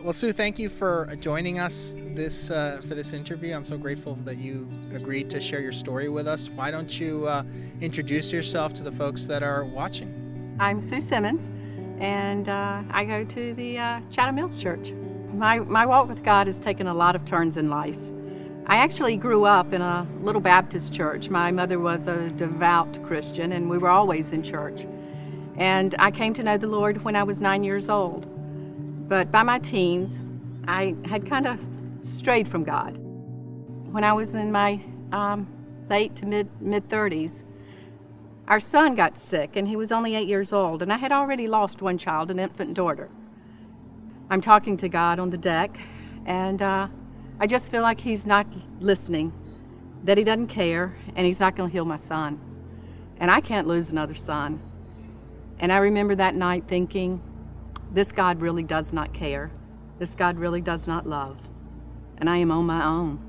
Well, Sue, thank you for joining us for this interview. I'm so grateful that you agreed to share your story with us. Why don't you introduce yourself to the folks that are watching? I'm Sue Simmons, and I go to the Chatham Church. My walk with God has taken a lot of turns in life. I actually grew up in a little Baptist church. My mother was a devout Christian, and we were always in church. And I came to know the Lord when I was 9 years old. But by my teens, I had kind of strayed from God. When I was in my late to mid-30s, our son got sick, and he was only 8 years old, and I had already lost one child, an infant daughter. I'm talking to God on the deck, and I just feel like he's not listening, that he doesn't care, and he's not going to heal my son. And I can't lose another son. And I remember that night thinking, this God really does not care. This God really does not love. And I am on my own.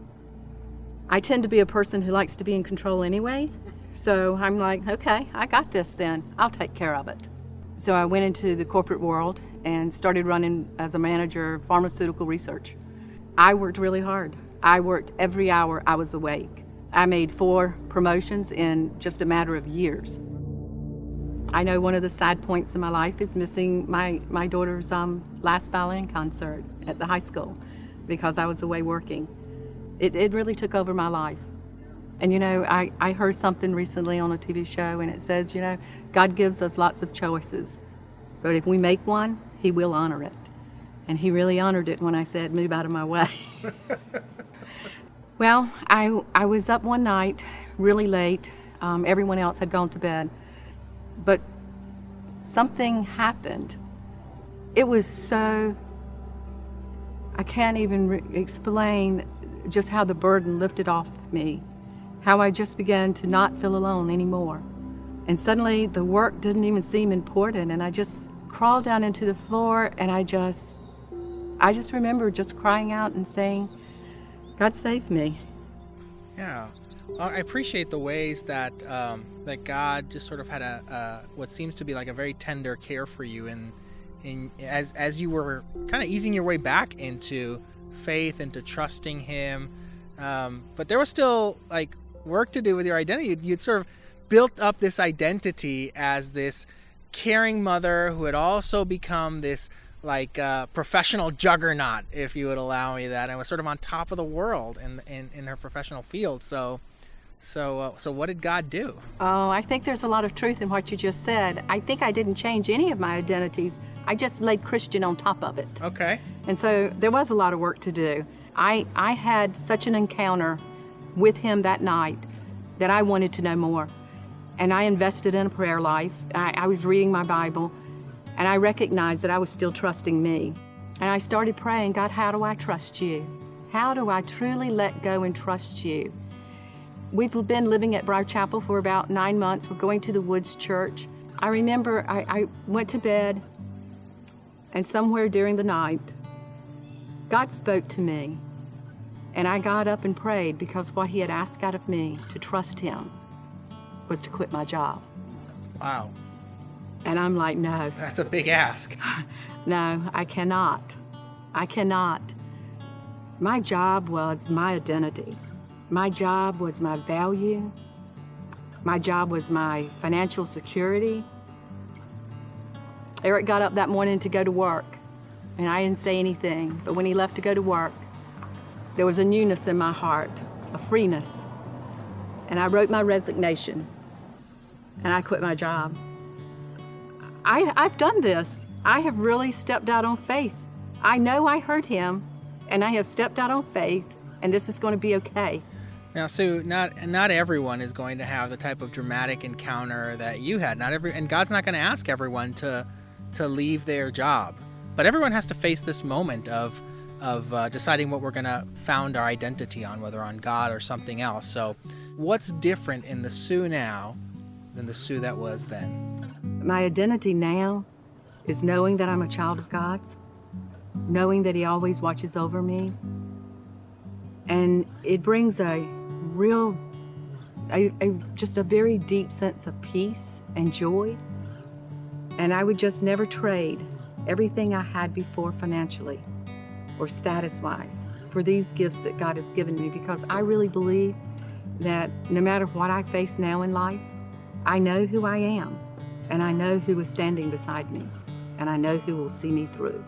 I tend to be a person who likes to be in control anyway. So I'm like, okay, I got this then. I'll take care of it. So I went into the corporate world and started running as a manager of pharmaceutical research. I worked really hard. I worked every hour I was awake. I made 4 promotions in just a matter of years. I know one of the sad points in my life is missing my daughter's last violin concert at the high school because I was away working. It really took over my life. And I heard something recently on a TV show, and it says, God gives us lots of choices, but if we make one, he will honor it. And he really honored it when I said, move out of my way. Well, I was up one night really late. Everyone else had gone to bed. But something happened. It was so, I can't even explain just how the burden lifted off me, how I just began to not feel alone anymore. And suddenly the work didn't even seem important, and I just crawled down into the floor, and I just remember just crying out and saying, God save me. Yeah. Well, I appreciate the ways that that God just sort of had what seems to be like a very tender care for you, as you were kind of easing your way back into faith, into trusting Him. But there was still like work to do with your identity. You'd sort of built up this identity as this caring mother who had also become this like professional juggernaut, if you would allow me that, and was sort of on top of the world in her professional field. So what did God do? Oh, I think there's a lot of truth in what you just said. I think I didn't change any of my identities. I just laid Christian on top of it. Okay. And so there was a lot of work to do. I had such an encounter with him that night that I wanted to know more. And I invested in a prayer life. I was reading my Bible, and I recognized that I was still trusting me. And I started praying, God, how do I trust you? How do I truly let go and trust you? We've been living at Briar Chapel for about 9 months. We're going to the Woods Church. I remember I went to bed, and somewhere during the night, God spoke to me. And I got up and prayed because what he had asked out of me to trust him was to quit my job. Wow. And I'm like, no. That's a big ask. No, I cannot. I cannot. My job was my identity. My job was my value. My job was my financial security. Eric got up that morning to go to work, and I didn't say anything, but when he left to go to work, there was a newness in my heart, a freeness. And I wrote my resignation, and I quit my job. I've done this. I have really stepped out on faith. I know I heard him, and I have stepped out on faith, and this is going to be okay. Now, Sue, not everyone is going to have the type of dramatic encounter that you had. And God's not going to ask everyone to leave their job. But everyone has to face this moment of deciding what we're going to found our identity on, whether on God or something else. So what's different in the Sue now than the Sue that was then? My identity now is knowing that I'm a child of God's, knowing that he always watches over me. And it brings just a very deep sense of peace and joy. And I would just never trade everything I had before financially or status-wise for these gifts that God has given me, because I really believe that no matter what I face now in life, I know who I am, and I know who is standing beside me, and I know who will see me through.